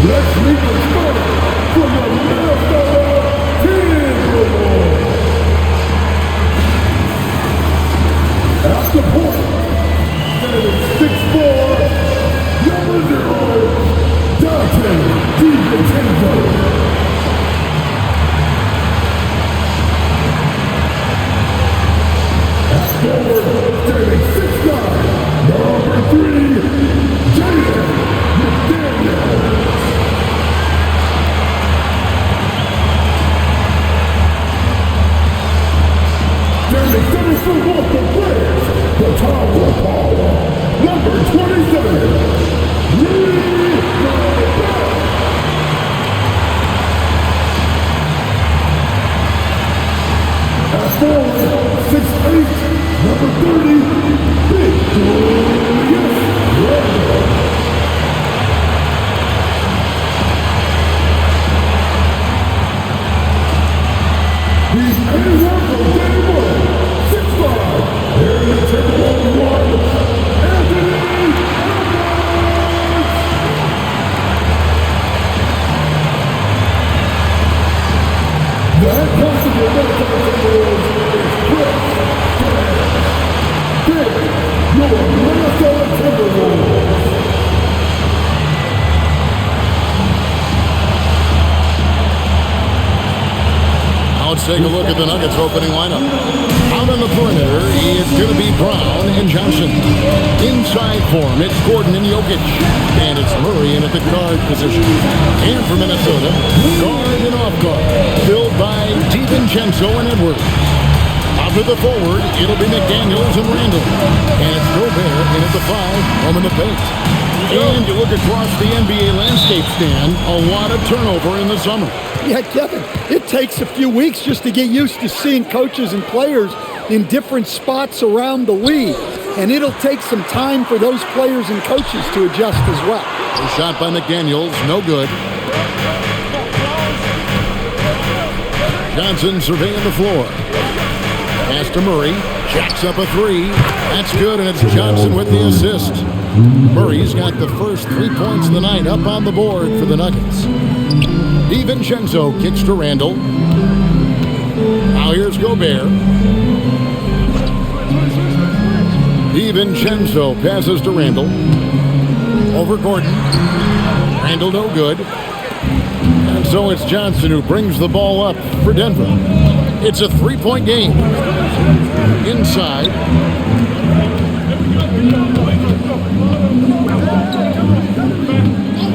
Let's meet the starter from the Minnesota Timberwolves. At the point, standing 6'4", number 0, Dante DiVincenzo. At forward, standing 6'9", number 3, Jaden McDaniels. Standing 7 foot off the bridge, the Tower Power, number 27, Lee Gobert. At forward, 6'8", number 30, Victorious Randle. He's anyone from day one, 6'5", here in the Timberwolves 1, Anthony Edwards. The head coach of the Minnesota Timberwolves is Chris Durant. Big, your Minnesota Timberwolves. Let's take a look at the Nuggets opening lineup. Out on the perimeter, it's going to be Brown and Johnson. Inside for him, it's Gordon and Jokic. And it's Murray in at the guard position. And for Minnesota, guard and off guard, filled by DiVincenzo and Edwards. Out to the forward, it'll be McDaniels and Randle. And it's Gobert in at the 5, home in the paint. And you look across the NBA landscape, Stan, a lot of turnover in the summer. Yeah, Kevin, it takes a few weeks just to get used to seeing coaches and players in different spots around the league. And it'll take some time for those players and coaches to adjust as well. A shot by McDaniels, no good. Johnson surveying the floor. Pass to Murray, jacks up a 3. That's good, and it's Johnson with the assist. Murray's got the first 3 points of the night up on the board for the Nuggets. DiVincenzo kicks to Randle. Now here's Gobert. DiVincenzo passes to Randle. Over Gordon. Randle no good. And so it's Johnson who brings the ball up for Denver. It's a 3-point game. Inside.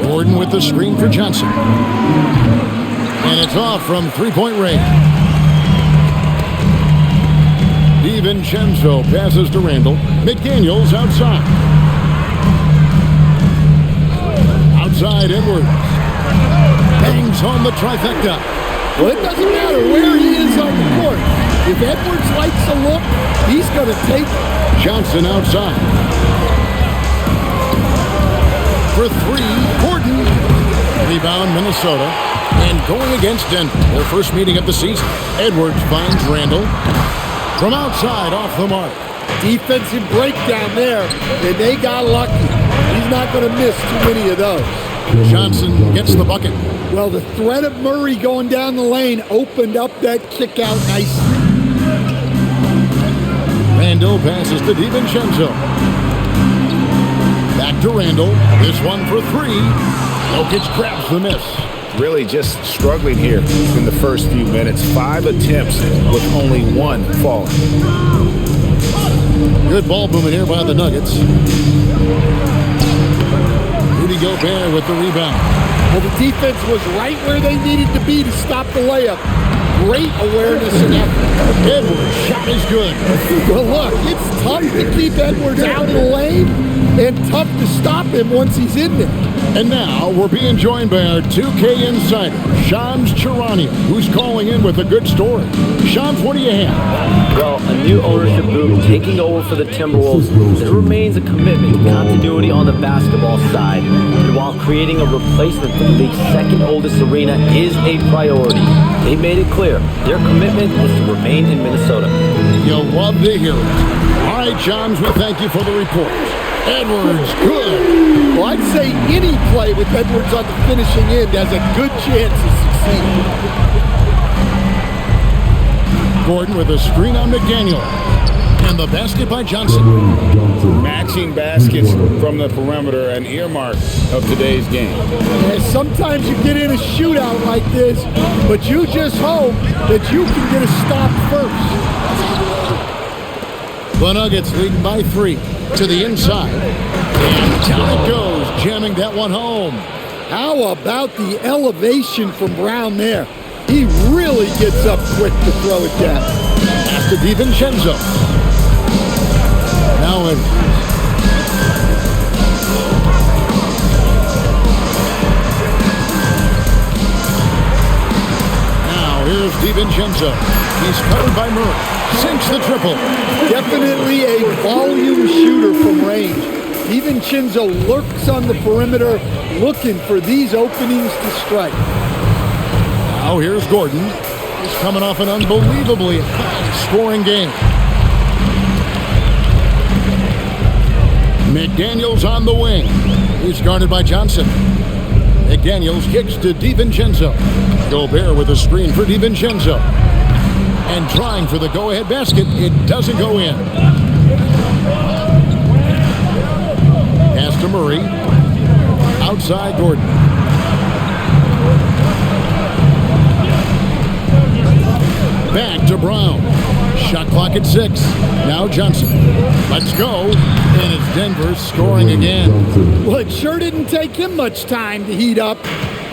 Gordon with the screen for Johnson. And it's off from 3-point range. DiVincenzo passes to Randle. McDaniels outside. Outside Edwards. Bangs on the trifecta. Well, it doesn't matter where he is on the court. If Edwards likes a look, he's going to take it. Johnson outside. For 3, Gordon. Rebound, Minnesota. And going against Denver, their first meeting of the season. Edwards finds Randle. From outside, off the mark. Defensive breakdown there, and they got lucky. He's not going to miss too many of those. Johnson gets the bucket. Well, the threat of Murray going down the lane opened up that kick out nicely. Randle passes to DiVincenzo. Back to Randle. This one for 3. Jokic grabs the miss. Really just struggling here in the first few minutes. 5 attempts with only 1 falling. Good ball movement here by the Nuggets. Rudy Gobert with the rebound. Well, the defense was right where they needed to be to stop the layup. Great awareness and effort. Edwards' shot is good. Well, look, it's tough to keep Edwards out of the lane and tough to stop him once he's in there. And now we're being joined by our 2K insider, Shams Charania, who's calling in with a good story. Shams, what do you have? Well, a new ownership group taking over for the Timberwolves. There remains a commitment to continuity on the basketball side. And while creating a replacement for the league's second oldest arena is a priority, they made it clear their commitment is to remain in Minnesota. You'll love to hear it. All right, Johns, we thank you for the report. Edwards, good. Well, I'd say any play with Edwards on the finishing end has a good chance of succeeding. Gordon with a screen on McDaniel. And the basket by Johnson. Matching baskets from the perimeter, an earmark of today's game. And sometimes you get in a shootout like this, but you just hope that you can get a stop first. The Nuggets leading by 3 to the inside. And down it goes, jamming that one home. How about the elevation from Brown there? He really gets up quick to throw it down. Pass to DiVincenzo. Now Edwards. Now here's DiVincenzo. He's covered by Murray. Sinks the triple. Definitely a volume shooter from range. DiVincenzo lurks on the perimeter looking for these openings to strike. Now here's Gordon. He's coming off an unbelievably high-scoring game. McDaniels on the wing. He's guarded by Johnson. McDaniels kicks to DiVincenzo. Gobert with a screen for DiVincenzo. And trying for the go-ahead basket. It doesn't go in. Pass to Murray. Outside Gordon. Back to Brown. Shot clock at 6. Now Johnson. Let's go. And it's Denver scoring again. Well, it sure didn't take him much time to heat up.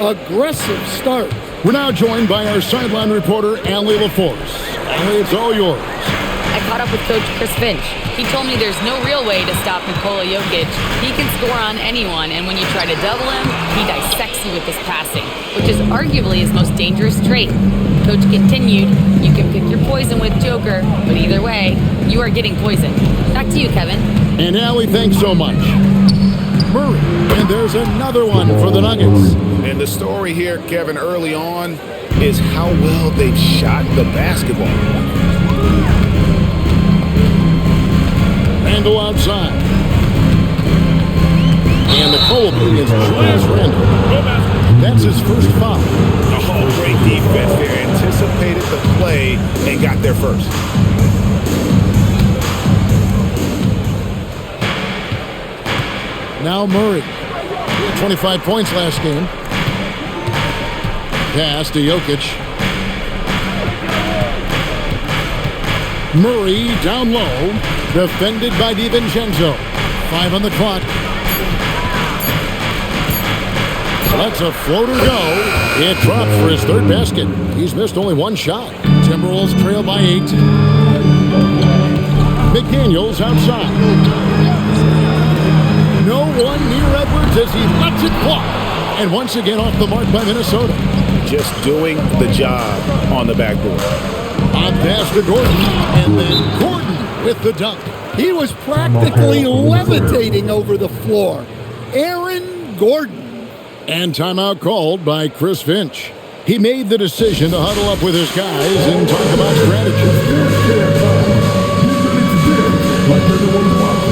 Aggressive start. We're now joined by our sideline reporter, Allie LaForce. Allie, it's all yours. I caught up with Coach Chris Finch. He told me there's no real way to stop Nikola Jokic. He can score on anyone, and when you try to double him, he dissects you with his passing, which is arguably his most dangerous trait. Coach continued, you can pick your poison with Joker, but either way, you are getting poisoned. Back to you, Kevin. And Allie, thanks so much. Murray, and there's another one for the Nuggets. And the story here, Kevin, early on, is how well they've shot the basketball. Randall outside. And the Colby is Julius Randall. That's his first foul. Oh, great defense there. Anticipated the play and got there first. Now Murray. He had 25 points last game. Pass to Jokic. Murray down low. Defended by DiVincenzo. 5 on the clock. Lets a floater go. It drops for his third basket. He's missed only one shot. Timberwolves trail by 8. McDaniels outside. No one near Edwards as he lets it fly. And once again off the mark by Minnesota. Just doing the job on the backboard. On pass to Gordon. And then Gordon with the dunk. He was practically levitating over the floor. Aaron Gordon. And timeout called by Chris Finch. He made the decision to huddle up with his guys and talk about strategy. Like everyone's watching.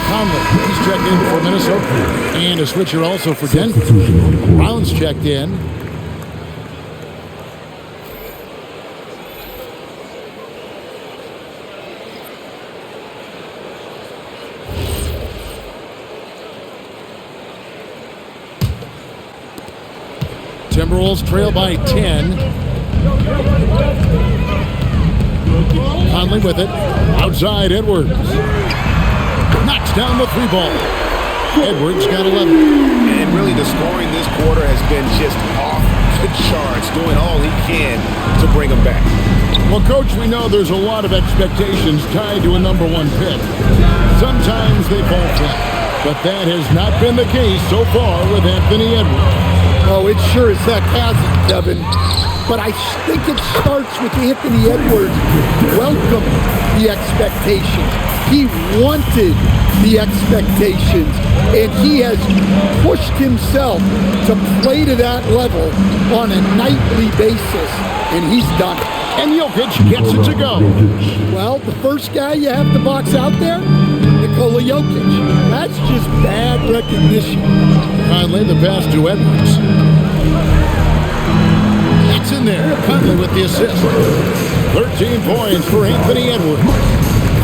Conley, he's checked in for Minnesota. And a switcher also for Denver. Brown's checked in. Timberwolves trail by 10. Conley with it. Outside, Edwards. Knocks down the three ball. Edwards got 11. And really the scoring this quarter has been just off the charts, doing all he can to bring them back. Well, Coach, we know there's a lot of expectations tied to a number one pick. Sometimes they fall flat, but that has not been the case so far with Anthony Edwards. Oh, it sure as heck hasn't, Kevin. But I think it starts with Anthony Edwards welcoming the expectations. He wanted the expectations, and he has pushed himself to play to that level on a nightly basis, and he's done it. And Jokic gets it to go. Well, the first guy you have to box out there, Nikola Jokic. That's just bad recognition. Conley, the pass to Edwards. That's in there. Conley with the assist. 13 points for Anthony Edwards.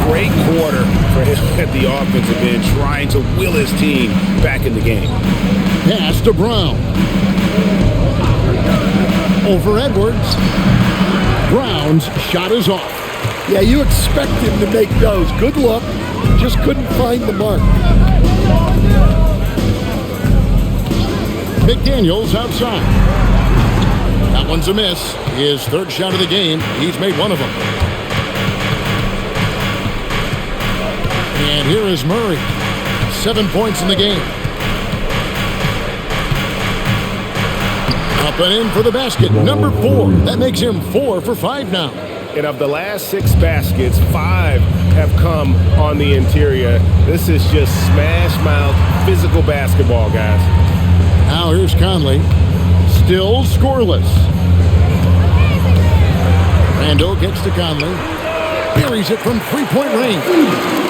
Great quarter for him at the offensive end, trying to will his team back in the game. Pass to Brown. Over Edwards. Brown's shot is off. Yeah, you expect him to make those. Good luck. Just couldn't find the mark. McDaniels outside. That one's a miss. His third shot of the game. He's made one of them. And here is Murray. 7 points in the game. Up and in for the basket. Number 4. That makes him 4 for 5 now. And of the last 6 baskets, 5 have come on the interior. This is just smash mouth physical basketball, guys. Now here's Conley. Still scoreless. Randall gets to Conley. Buries it from three-point range.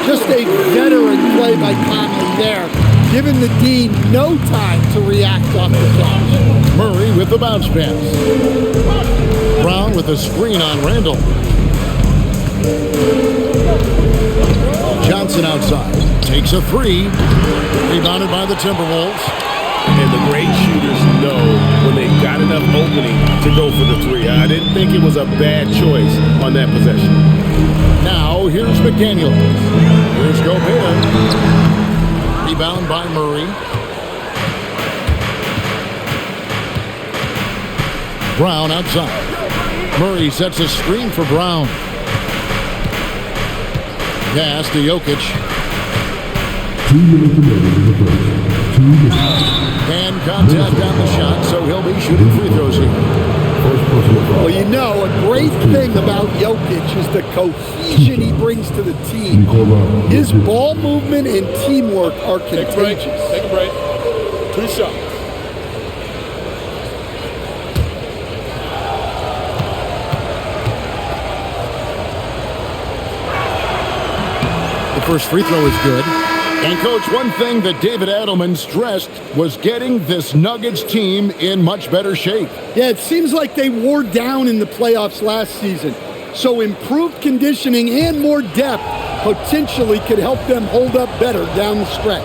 Just a veteran play by Conley there, giving the Dean no time to react off the catch. Murray with the bounce pass. Brown with a screen on Randall. Johnson outside. Takes a 3. Rebounded by the Timberwolves. And the great shooters know when they've got enough opening to go for the 3. I didn't think it was a bad choice on that possession. Now here's McDaniels. Here's Gobert. Rebound by Murray. Brown outside. Murray sets a screen for Brown. Pass to Jokic. 2 minutes remaining in the first. 2 minutes. And contact on the shot, so he'll be shooting free throws here. Well, you know, a great thing about Jokic is the cohesion he brings to the team. His ball movement and teamwork are contagious. Take a break. 2 shots. The first free throw is good. And, Coach, one thing that David Adelman stressed was getting this Nuggets team in much better shape. Yeah, it seems like they wore down in the playoffs last season. So improved conditioning and more depth potentially could help them hold up better down the stretch.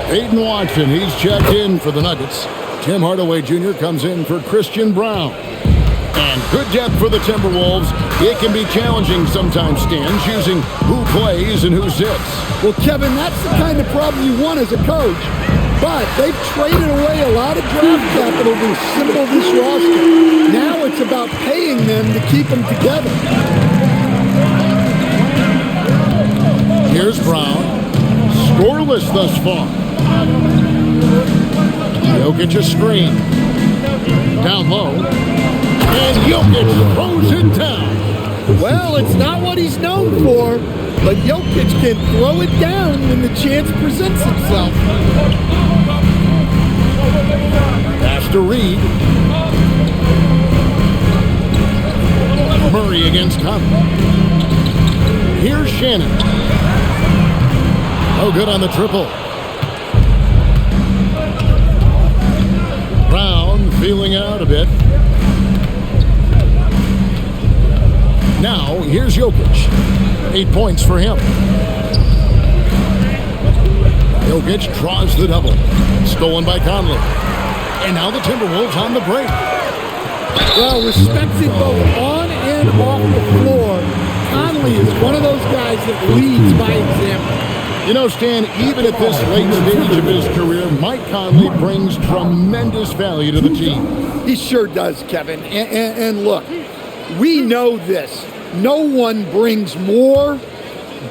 Aiden Watson, he's checked in for the Nuggets. Tim Hardaway Jr. comes in for Christian Brown. And good depth for the Timberwolves. It can be challenging sometimes, Stan, choosing who plays and who sits. Well, Kevin, that's the kind of problem you want as a coach. But they've traded away a lot of draft capital to assemble this roster. Now it's about paying them to keep them together. Here's Brown. Scoreless thus far. Jokic a screen. Down low. And Jokic throws it down. Well, it's not what he's known for, but Jokic can throw it down when the chance presents itself. Pass to Reed. Murray against Conley. Here's Shannon. Oh, good on the triple. Brown feeling out a bit. Now, here's Jokic. 8 points for him. Jokic draws the double. Stolen by Conley. And now the Timberwolves on the break. Well, respected both on and off the floor, Conley is one of those guys that leads by example. You know, Stan, even at this late stage of his career, Mike Conley brings tremendous value to the team. He sure does, Kevin. And look, we know this. No one brings more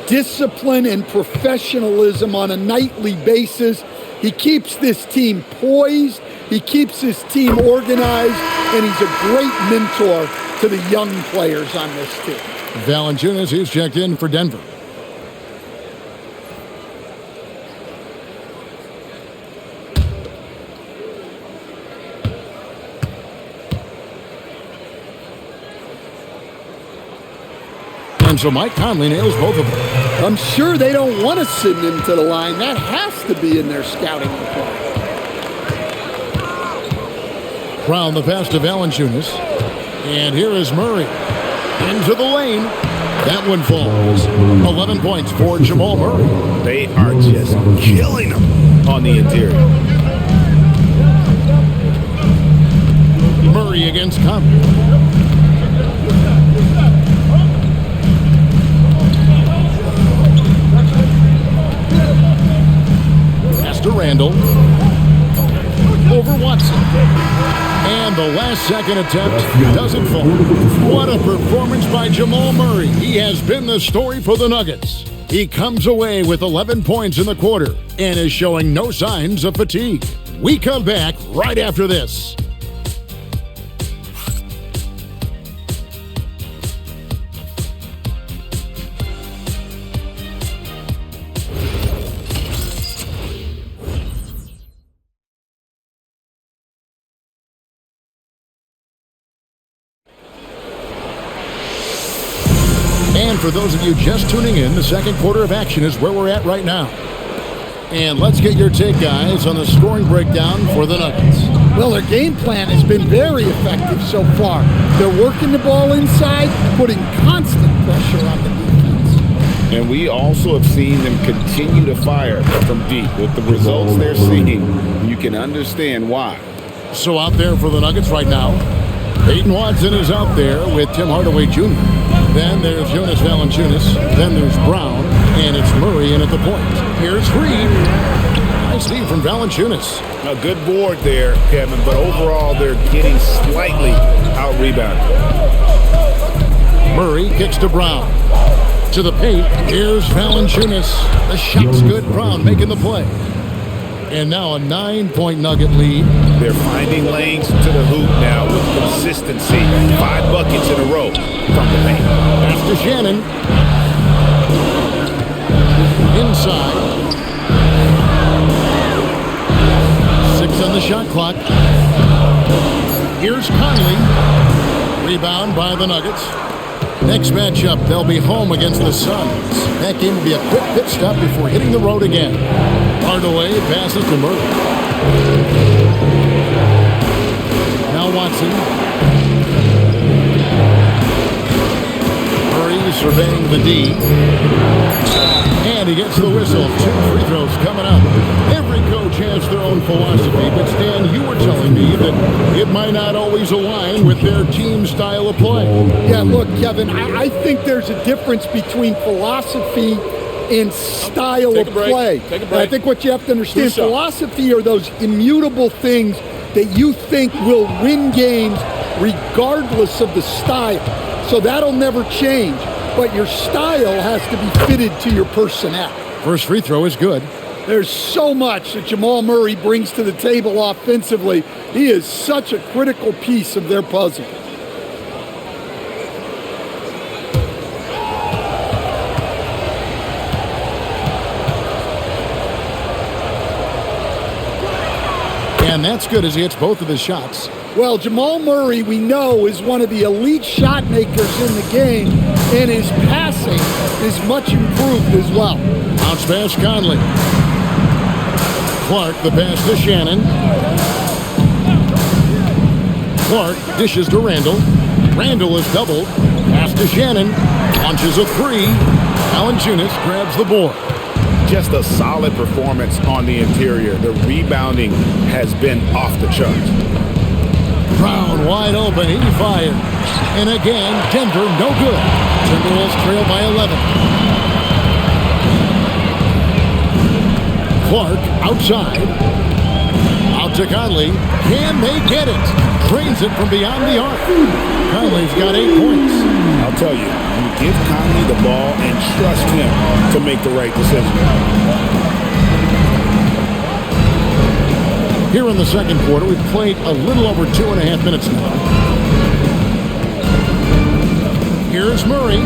discipline and professionalism on a nightly basis. He keeps this team poised. He keeps his team organized, and he's a great mentor to the young players on this team. Valanciunas is checked in for Denver. And so Mike Conley nails both of them. I'm sure they don't want to send him to the line. That has to be in their scouting report. Brown the pass to Valanciunas. And here is Murray. Into the lane. That one falls. 11 points for Jamal Murray. They are just killing him on the interior. Murray against Conley. Pass to Randall. Over Watson. And the last second attempt doesn't fall. What a performance by Jamal Murray. He has been the story for the Nuggets. He comes away with 11 points in the quarter and is showing no signs of fatigue. We come back right after this. And for those of you just tuning in, the second quarter of action is where we're at right now. And let's get your take, guys, on the scoring breakdown for the Nuggets. Well, their game plan has been very effective so far. They're working the ball inside, putting constant pressure on the defense. And we also have seen them continue to fire from deep. With the results they're seeing, you can understand why. So out there for the Nuggets right now, Peyton Watson is out there with Tim Hardaway Jr. Then there's Jonas Valanciunas. Then there's Brown. And it's Murray in at the point. Here's Reed. Nice lead from Valanciunas. A good board there, Kevin, but overall they're getting slightly out-rebounded. Murray kicks to Brown. To the paint. Here's Valanciunas. The shot's good. Brown making the play. And now a 9-point Nugget lead. They're finding lanes to the hoop now with consistency. 5 buckets in a row from the paint. Pass to Shannon. Inside. 6 on the shot clock. Here's Conley. Rebound by the Nuggets. Next matchup, they'll be home against the Suns. That game will be a quick pit stop before hitting the road again. Hardaway passes to Murray. Now Watson. Murray surveying the D. And he gets the whistle. 2 free throws coming up. Every coach has their own philosophy, but Stan, you were telling me that it might not always align with their team style of play. Yeah, look, Kevin, I think there's a difference between philosophy and style of play. Take a break. And I think what you have to understand, philosophy are those immutable things that you think will win games regardless of the style. So that'll never change. But your style has to be fitted to your personnel. First free throw is good. There's so much that Jamal Murray brings to the table offensively. He is such a critical piece of their puzzle. And that's good as he hits both of his shots. Well, Jamal Murray, we know, is one of the elite shot makers in the game, and his passing is much improved as well. Bounce pass, Conley. Clark, the pass to Shannon. Clark dishes to Randall. Randall is doubled. Pass to Shannon. Launches a 3. Valanciunas grabs the board. just a solid performance on the interior. The rebounding has been off the charts. Brown wide open. He fired. And again, Denver no good. Timberwolves trail by 11. Clark outside. Out to Conley. Can they get it? Drains it from beyond the arc. Conley's got 8 points. I'll tell you, you give Conley the ball and trust him to make the right decision. Here in the second quarter, we've played a little over 2.5 minutes now. Here's Murray.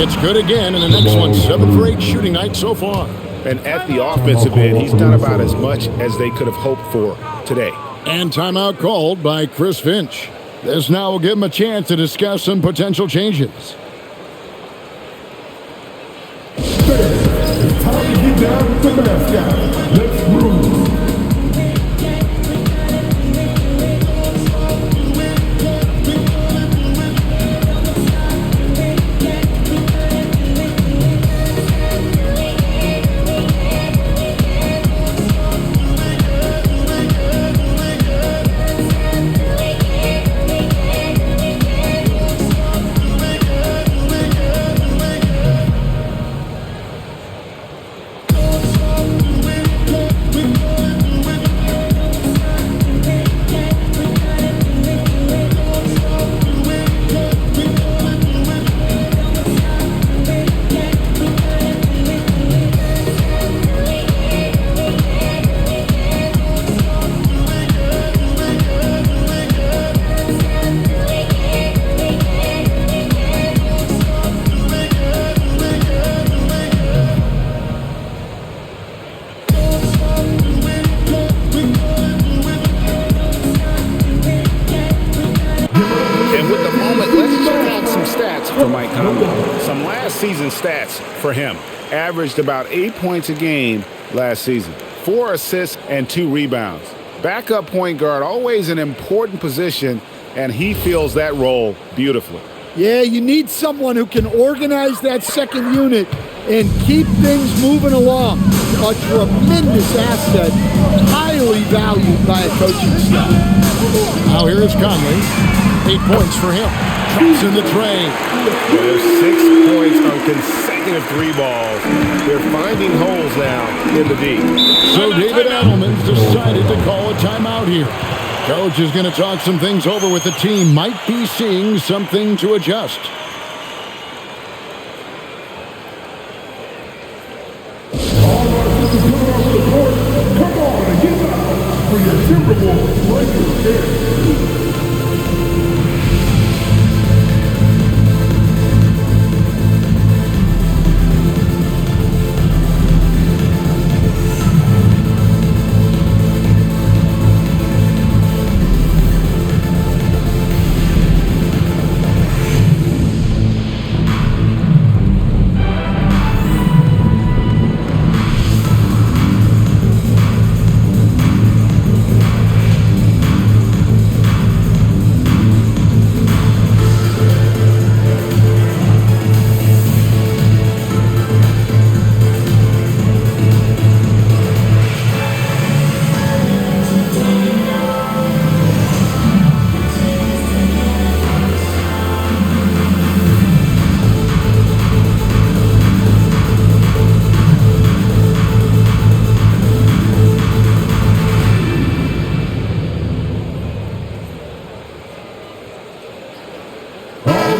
It's good again, and the next one, 7 for 8 shooting night so far. And at the offensive end, he's done about as much as they could have hoped for today. And timeout called by Chris Finch. This now will give him a chance to discuss some potential changes. It's time to get down with the mascot. Let's move. Some last season stats for him. Averaged about 8 points a game last season. 4 assists and 2 rebounds. Backup point guard, always an important position, and he fills that role beautifully. Yeah, you need someone who can organize that second unit and keep things moving along. A tremendous asset, highly valued by a coaching staff. Now here is Conley. 8 points for him. Drops in the tray. There's 6 points on consecutive 3 balls. They're finding holes now in the D. So David Adelman's decided to call a timeout here. Coach is going to talk some things over with the team. Might be seeing something to adjust. All right, this is coming off the court. Come on and get out for your Timberwolves Lakers game.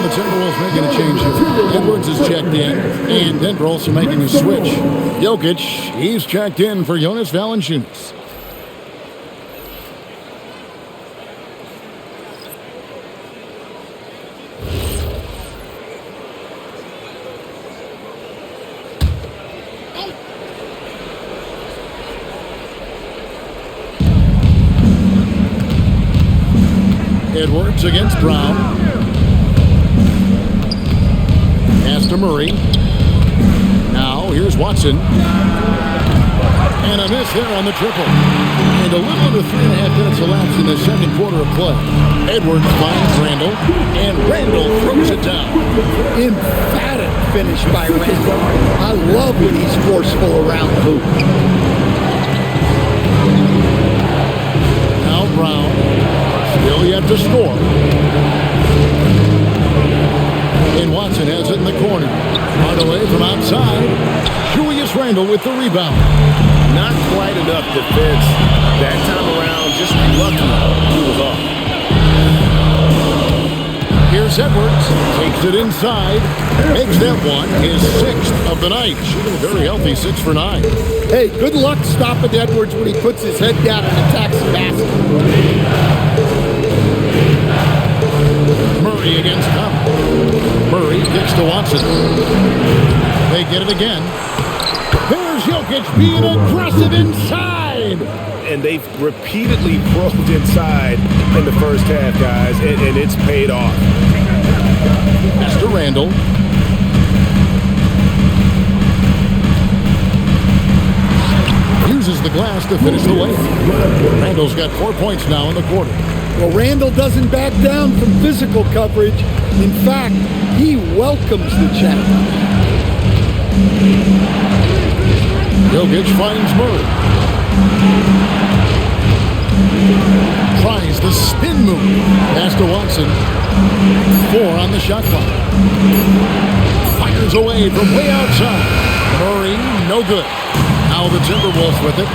Timberwolves making a change here. Edwards is checked in, and Denver also making a switch. Jokic, he's checked in for Jonas Valanciunas. Edwards against Brown. To Murray. Now here's Watson. And a miss there on the triple. And a little under 3.5 minutes elapsed in the second quarter of play. Edwards finds Randall, and Randall throws it down. Emphatic finish by Randall. I love when he's forceful around the hoop. Now Brown, still yet to score. And Watson has it in the corner. Hardaway from outside. Julius Randle with the rebound. Not quite enough defense that time around. Just lucky he was off. Here's Edwards. Takes it inside. Makes that one his 6th of the night. Shooting a very healthy 6 for 9. Hey, good luck stopping Edwards when he puts his head down and attacks the basket. Murray against Cup. Murray kicks to Watson. They get it again. There's Jokic being aggressive inside. And they've repeatedly probed inside in the first half, guys, and it's paid off. Mr. Randall. Uses the glass to finish the layup. Randall's got 4 points now in the quarter. Well, Randall doesn't back down from physical coverage. In fact, he welcomes the challenge. Jokic finds Murray. Tries the spin move. Pass to Watson. 4 on the shot clock. Fires away from way outside. Murray, no good. Now the Timberwolves with it.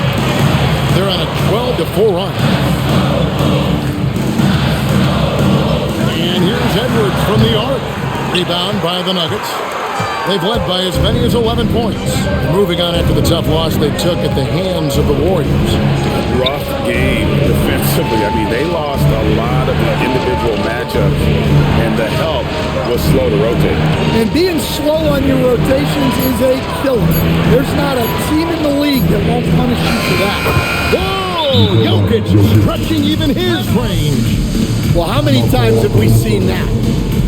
They're on a 12-4 run. And here's Edwards from the arc. Rebound by the Nuggets. They've led by as many as 11 points. Moving on after the tough loss they took at the hands of the Warriors. Rough game defensively. I mean, they lost a lot of individual matchups, and the help was slow to rotate. And being slow on your rotations is a killer. There's not a team in the league that won't punish you for that. Whoa! Jokic stretching even his range. Well, how many times have we seen that?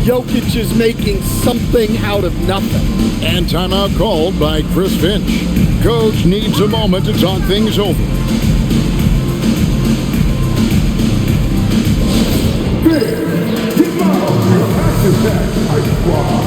Jokic is making something out of nothing. And timeout called by Chris Finch. Coach needs a moment to talk things over. Big, get out your passive back, Ice Squad.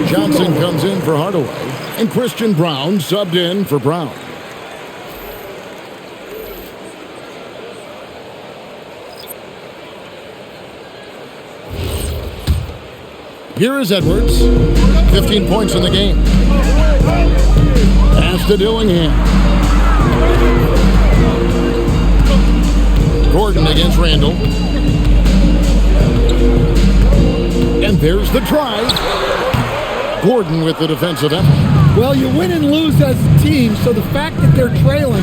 Johnson comes in for Hardaway, and Christian Brown subbed in for Brown. Here is Edwards, 15 points in the game. Pass to Dillingham. Gordon against Randall. And there's the drive. Gordon with the defensive effort. Well, you win and lose as a team, so the fact that they're trailing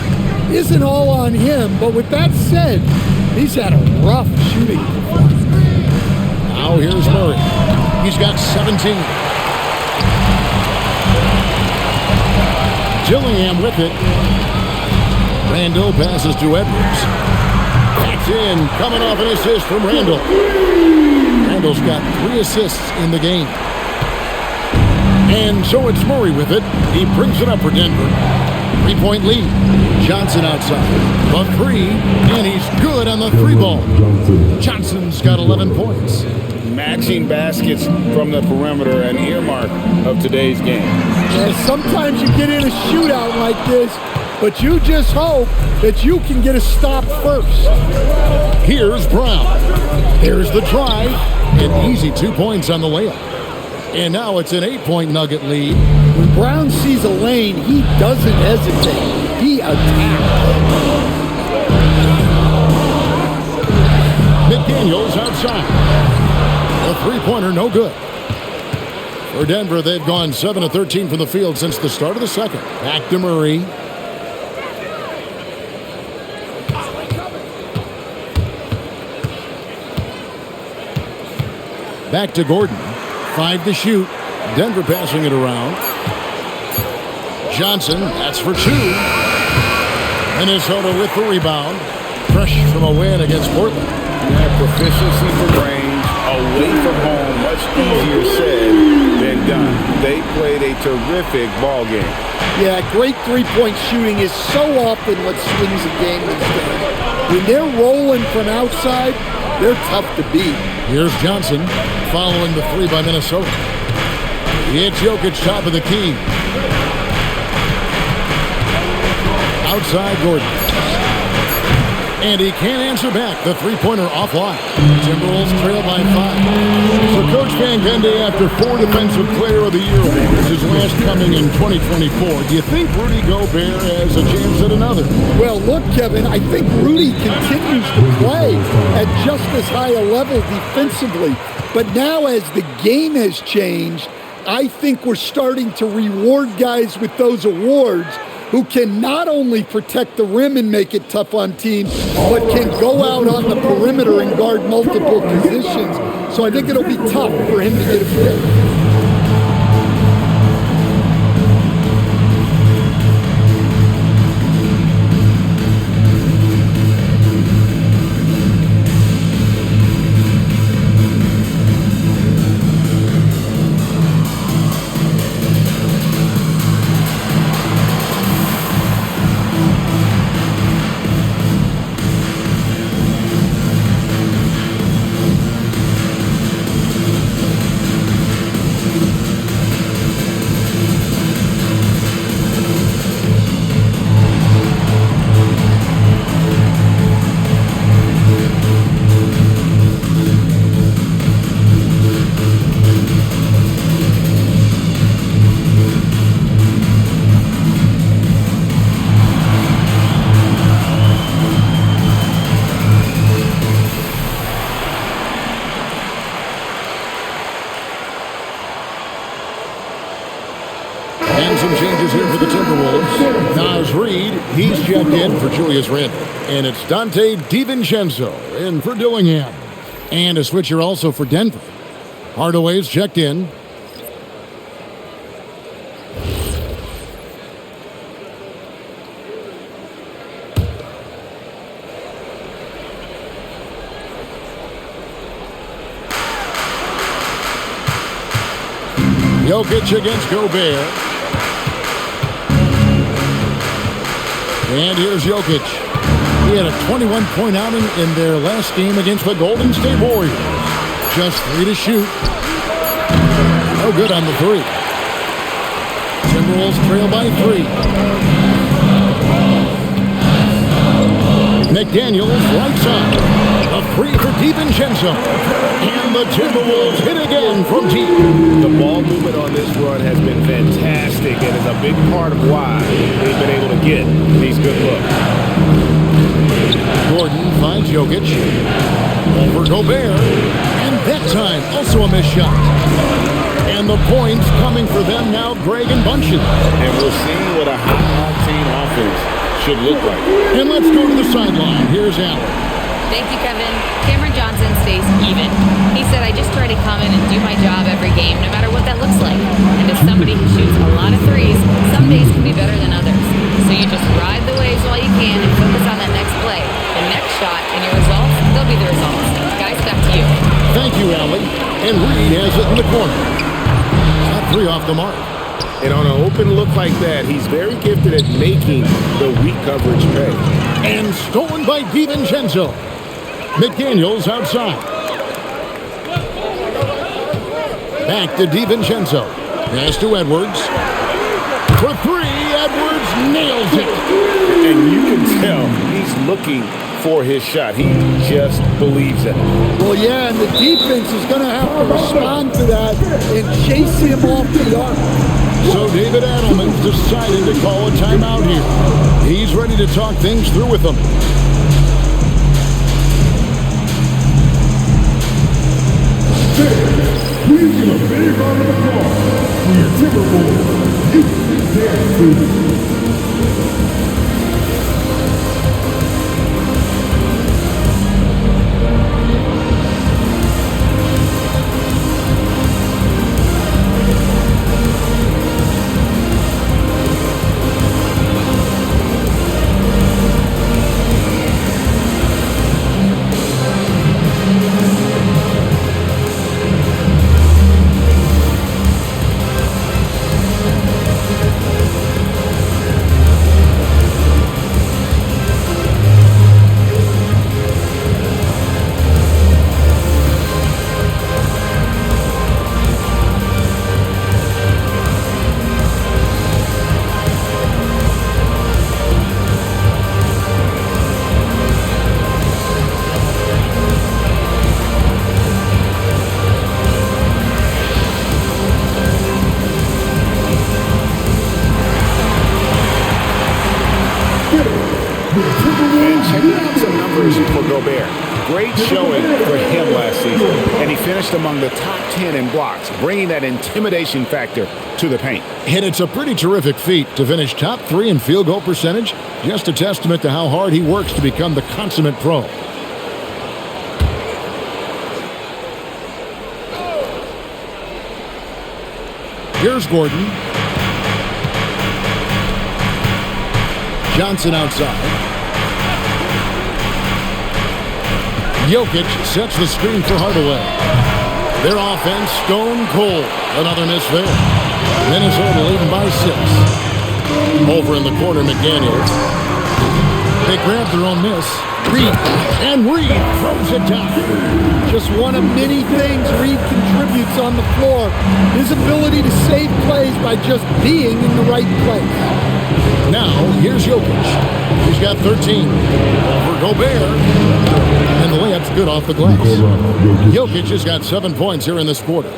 isn't all on him. But with that said, he's had a rough shooting performance. Now here's Murray. He's got 17. Dillingham with it. Randall passes to Edwards. That's in, coming off an assist from Randall. Randall's got 3 assists in the game. And so it's Murray with it. He brings it up for Denver. 3-point lead. Johnson outside. The 3, and he's good on the 3 ball. Johnson's got 11 points. Matching baskets from the perimeter, an earmark of today's game. And sometimes you get in a shootout like this, but you just hope that you can get a stop first. Here's Brown. Here's the drive. An easy 2 points on the layup. And now it's an 8-point Nugget lead. When Brown sees a lane, he doesn't hesitate. He attacks. McDaniels outside. A three-pointer, no good. For Denver, they've gone 7 of 13 from the field since the start of the second. Back to Murray. Back to Gordon. 5 to shoot. Denver passing it around. Johnson, that's for 2. Minnesota with the rebound. Fresh from a win against Portland. Yeah, proficiency from range, away from home, much easier said than done. They played a terrific ball game. Yeah, great three-point shooting is so often what swings a game these days. When they're rolling from outside, they're tough to beat. Here's Johnson following the 3 by Minnesota. It's Jokic top of the key. Outside Gordon. And he can't answer back. The three-pointer offline. Timberwolves trail by 5. So Coach Van Gundy, after 4 Defensive Player of the Year awards, his last coming in 2024, do you think Rudy Gobert has a chance at another? Well, look, Kevin, I think Rudy continues to play at just as high a level defensively. But now as the game has changed, I think we're starting to reward guys with those awards who can not only protect the rim and make it tough on teams, but can go out on the perimeter and guard multiple positions. So I think it'll be tough for him to get a pick. And some changes here for the Timberwolves. Naz Reid, he's checked in for Julius Randle. And it's Dante DiVincenzo in for Dillingham. And a switcher also for Denver. Hardaway's checked in. Jokic against Gobert. And here's Jokic. He had a 21-point outing in their last game against the Golden State Warriors. Just 3 to shoot. No good on the 3. Timberwolves trail by 3. McDaniels right side. A 3 for DiVincenzo. And the Timberwolves hit again from deep. The ball movement on this run has been fantastic and is a big part of why they've been able to get these good looks. Gordon finds Jokic. Over Gobert. And that time, also a missed shot. And the points coming for them now, Greg and Bunches. And we're seeing what a high-octane offense should look like. And let's go to the sideline. Here's Allen. Thank you, Kevin. Cameron Johnson stays even. He said, I just try to come in and do my job every game, no matter what that looks like. And as somebody who shoots a lot of threes, some days can be better than others. So you just ride the waves while you can and focus on that next play. The next shot and your results, they'll be the results. Guys, back to you. Thank you, Allie. And Reid has it in the corner. Shot 3 off the mark. And on an open look like that, he's very gifted at making the weak coverage pay. And stolen by DiVincenzo. McDaniels outside. Back to DiVincenzo. Pass to Edwards. For 3, Edwards nails it. And you can tell he's looking for his shot. He just believes in it. Well, yeah, and the defense is going to have to respond to that and chase him off the arc. So David Adelman's decided to call a timeout here. He's ready to talk things through with them. Please give a big round of applause for your Timberwolves. You dare to. And check out some numbers for Gobert. Great showing for him last season. And he finished among the top 10 in blocks, bringing that intimidation factor to the paint. And it's a pretty terrific feat to finish top 3 in field goal percentage. Just a testament to how hard he works to become the consummate pro. Here's Gordon. Johnson outside. Jokic sets the screen for Hardaway. Their offense stone cold. Another miss there. Minnesota leading by 6. Over in the corner, McDaniels. They grab their own miss. Reed. And Reed throws it down. Just one of many things Reed contributes on the floor. His ability to save plays by just being in the right place. Now, here's Jokic. He's got 13. For Gobert. And the layup's good off the glass. Jokic has got 7 points here in this quarter.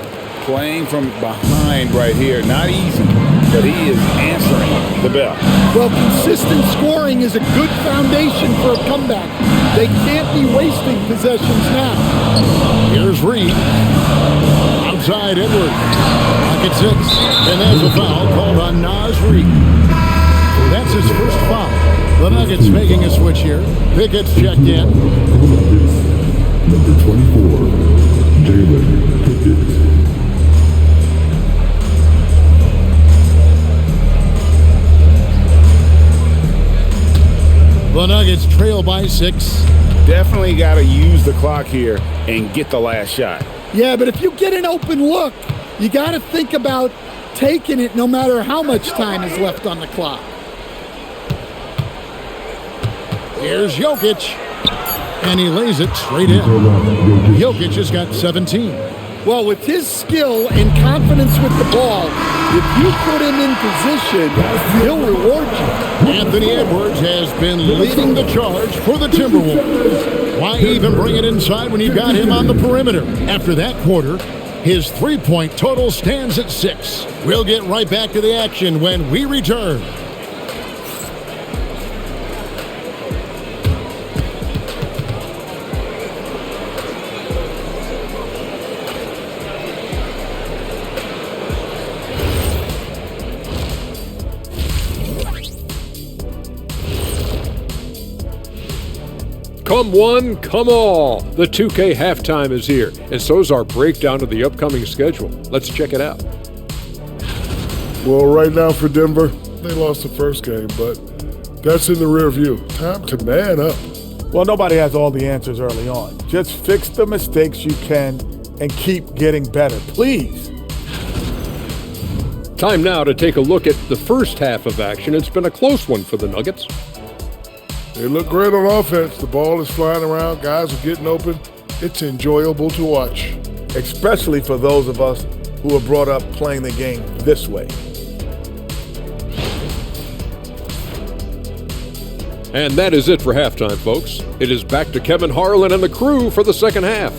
Playing from behind right here. Not easy, but he is answering the bell. Well, consistent scoring is a good foundation for a comeback. They can't be wasting possessions now. Here's Reed. Outside Edwards. Pocket 6. And there's a foul called on Naz Reed. That's his first foul. The Nuggets making a switch here. Pickett's checked in. Number 24, Jalen Pickett. The Nuggets trail by 6. Definitely got to use the clock here and get the last shot. Yeah, but if you get an open look, you got to think about taking it no matter how much time is left on the clock. Here's Jokic. And he lays it straight in. Jokic has got 17. Well, with his skill and confidence with the ball, if you put him in position, he'll reward you. Anthony Edwards has been leading the charge for the Timberwolves. Why even bring it inside when you got him on the perimeter? After that quarter, his three-point total stands at 6. We'll get right back to the action when we return. Come one, come all. The 2K halftime is here, and so is our breakdown of the upcoming schedule. Let's check it out. Well, right now for Denver, they lost the first game, but that's in the rear view. Time to man up. Well, nobody has all the answers early on. Just fix the mistakes you can and keep getting better, please. Time now to take a look at the first half of action. It's been a close one for the Nuggets. They look great on offense. The ball is flying around. Guys are getting open. It's enjoyable to watch. Especially for those of us who were brought up playing the game this way. And that is it for halftime, folks. It is back to Kevin Harlan and the crew for the second half.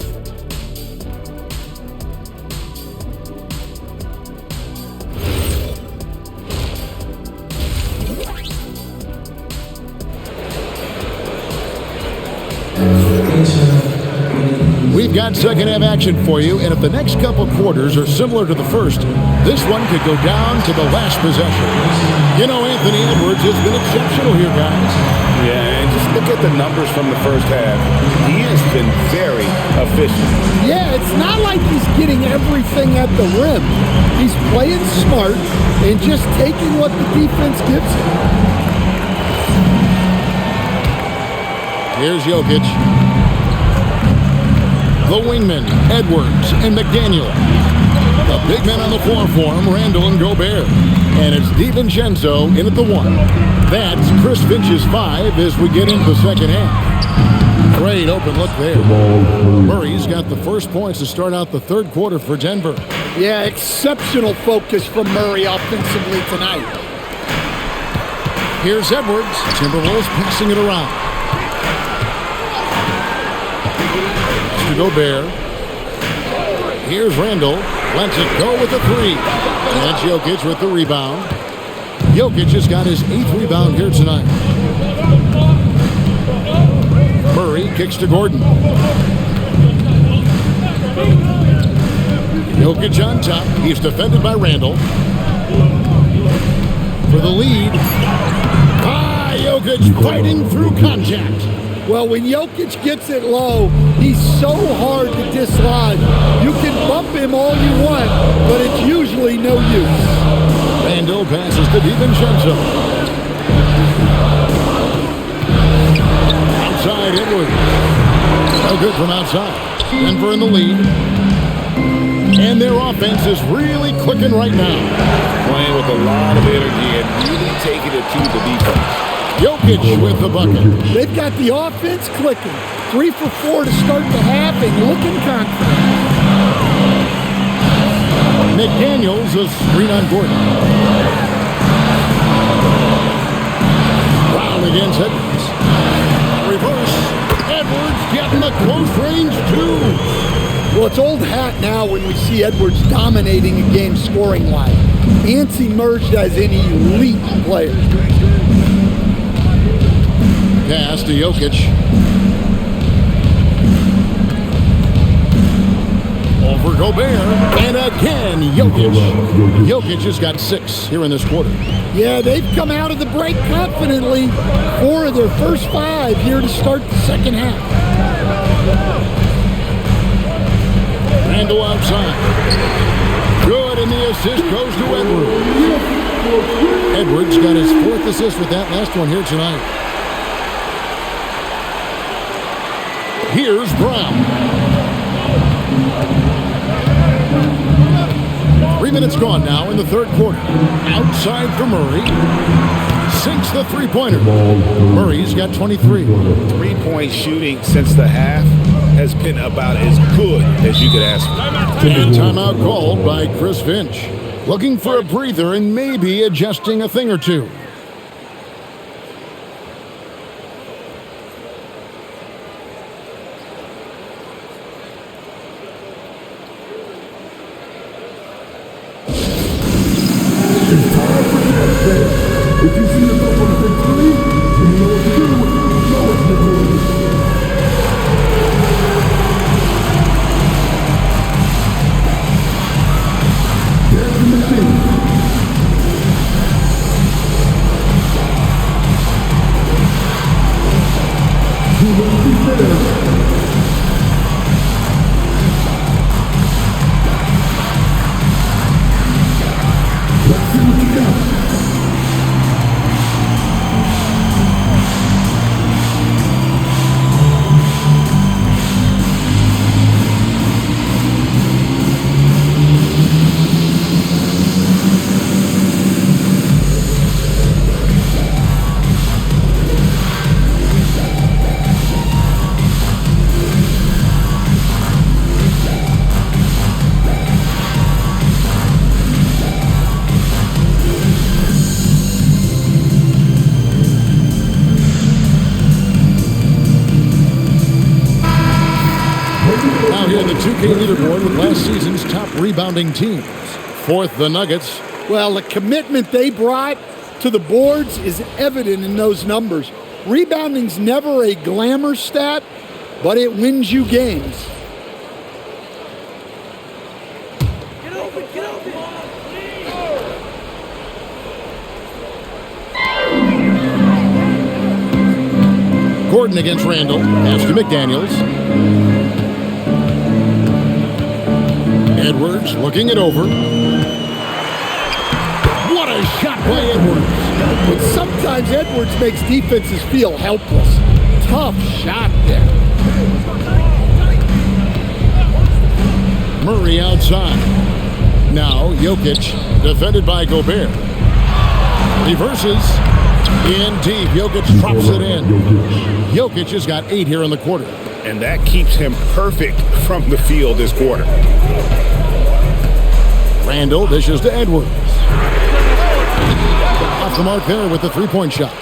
We've got second half action for you, and if the next couple quarters are similar to the first, this one could go down to the last possession. You know, Anthony Edwards has been exceptional here, guys. Yeah, and just look at the numbers from the first half. He has been very efficient. Yeah, it's not like he's getting everything at the rim. He's playing smart and just taking what the defense gives him. Here's Jokic. The wingmen, Edwards and McDaniel. The big men on the floor for him, Randall and Gobert. And it's DiVincenzo in at the 1. That's Chris Finch's 5 as we get into the second half. Great open look there. Murray's got the first points to start out the third quarter for Denver. Yeah, exceptional focus from Murray offensively tonight. Here's Edwards. Timberwolves passing it around. To Gobert. Here's Randall. Lets it go with the 3. And Jokic with the rebound. Jokic has got his 8th rebound here tonight. Murray kicks to Gordon. Jokic on top. He's defended by Randall. For the lead. Jokic fighting through contact. Well, when Jokic gets it low, he's so hard to dislodge. You can bump him all you want, but it's usually no use. Randall passes to DiVincenzo. Outside Edwards. No good from outside. Denver in the lead. And their offense is really clicking right now. Playing with a lot of energy and really taking it to the defense. Jokic with the bucket. They've got the offense clicking. 3 for 4 to start the half and looking confident. McDaniels a screen on Gordon. Brown against Edwards. Reverse. Edwards getting the close range 2. Well, it's old hat now when we see Edwards dominating a game scoring-wise. Ants emerged as an elite player. Pass to Jokic. Over Gobert. And again, Jokic. Jokic has got 6 here in this quarter. Yeah, they've come out of the break confidently. 4 of their first 5 here to start the second half. Randall outside. Good, and the assist goes to Edwards. Edwards got his 4th assist with that last one here tonight. Here's Brown. 3 minutes gone now in the third quarter. Outside for Murray. Sinks the three-pointer. Murray's got 23. 3-point shooting since the half has been about as good as you could ask for. And timeout called by Chris Finch. Looking for a breather and maybe adjusting a thing or two. If you see yourself on a big 3, you know what to do. Show us, nigga. There's the machine. Who will be there? Let's see what you got. the 2K leaderboard with last season's top rebounding teams. Fourth, the Nuggets. Well, the commitment they brought to the boards is evident in those numbers. Rebounding's never a glamour stat, but it wins you games. Gordon against Randall. Pass to McDaniels. Edwards looking it over. What a shot by Edwards. But sometimes Edwards makes defenses feel helpless. Tough shot there. Murray outside. Now Jokic, defended by Gobert. Reverses. In deep. Jokic drops it in. Jokic has got 8 here in the quarter. And that keeps him perfect from the field this quarter. Randall dishes to Edwards. Off the mark there with the three-point shot.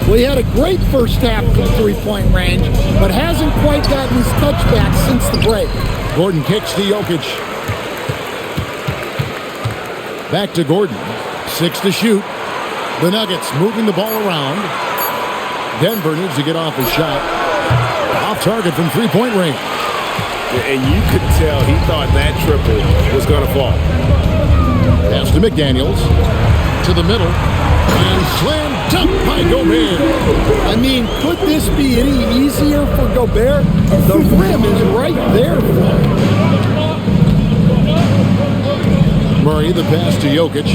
Well, he had a great first half from three-point range, but hasn't quite gotten his touchback since the break. Gordon kicks to Jokic. Back to Gordon. 6 to shoot. The Nuggets moving the ball around. Denver needs to get off his shot. Off target from three-point range. And you could tell he thought that triple was going to fall. Pass to McDaniels. To the middle. And slam dunk by Gobert. I mean, could this be any easier for Gobert? The rim is right there for him. Murray, the pass to Jokic.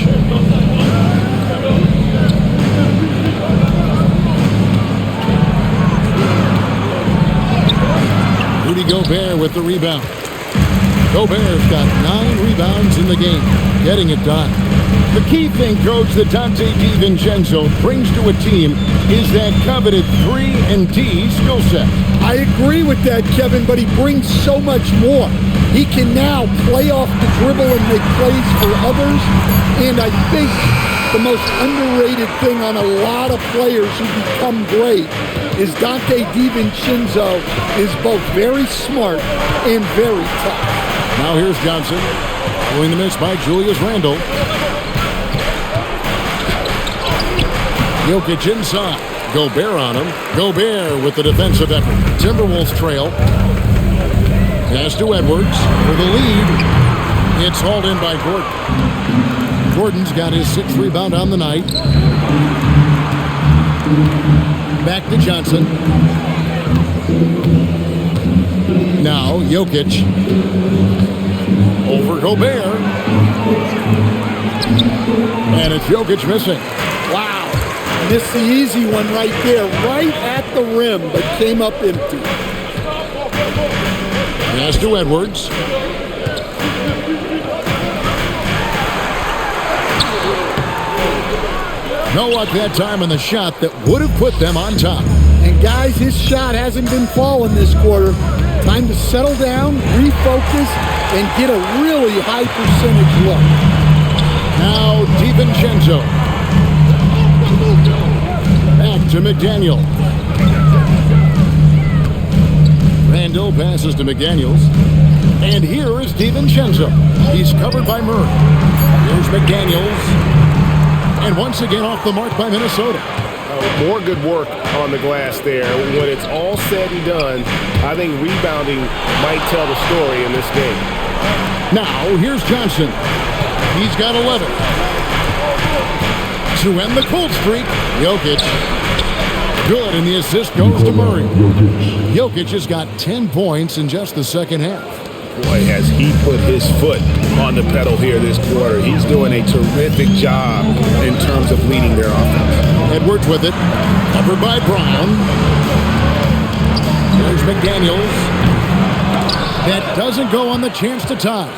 Rudy Gobert with the rebound. Gobert's got 9 rebounds in the game, getting it done. The key thing, Coach, that Dante DiVincenzo brings to a team is that coveted 3-and-D skill set. I agree with that, Kevin, but he brings so much more. He can now play off the dribble and make plays for others, and I think the most underrated thing on a lot of players who become great is Dante DiVincenzo is both very smart and very tough. Now here's Johnson. Pulling the miss by Julius Randle. Jokic inside. Gobert on him. Gobert with the defensive effort. Timberwolves trail. Pass to Edwards for the lead. It's hauled in by Gordon. Gordon's got his 6th rebound on the night. Back to Johnson. Now Jokic. Over Gobert. And it's Jokic missing. Wow. Missed the easy one right there, right at the rim, but came up empty. Pass to Edwards. No luck that time on the shot that would have put them on top. And guys, his shot hasn't been falling this quarter. Time to settle down, refocus, and get a really high percentage look. Now DiVincenzo. Back to McDaniel. Randall passes to McDaniels. And here is DiVincenzo. He's covered by Murray. Here's McDaniels. And once again off the mark by Minnesota. More good work on the glass there. When it's all said and done, I think rebounding might tell the story in this game. Now, here's Johnson. He's got 11. To end the cold streak, Jokic. Good, and the assist goes to Murray. Jokic has got 10 points in just the second half. Boy, has he put his foot on the pedal here this quarter. He's doing a terrific job in terms of leading their offense. Edwards with it. Covered by Brown. There's McDaniels. That doesn't go on the chance to tie.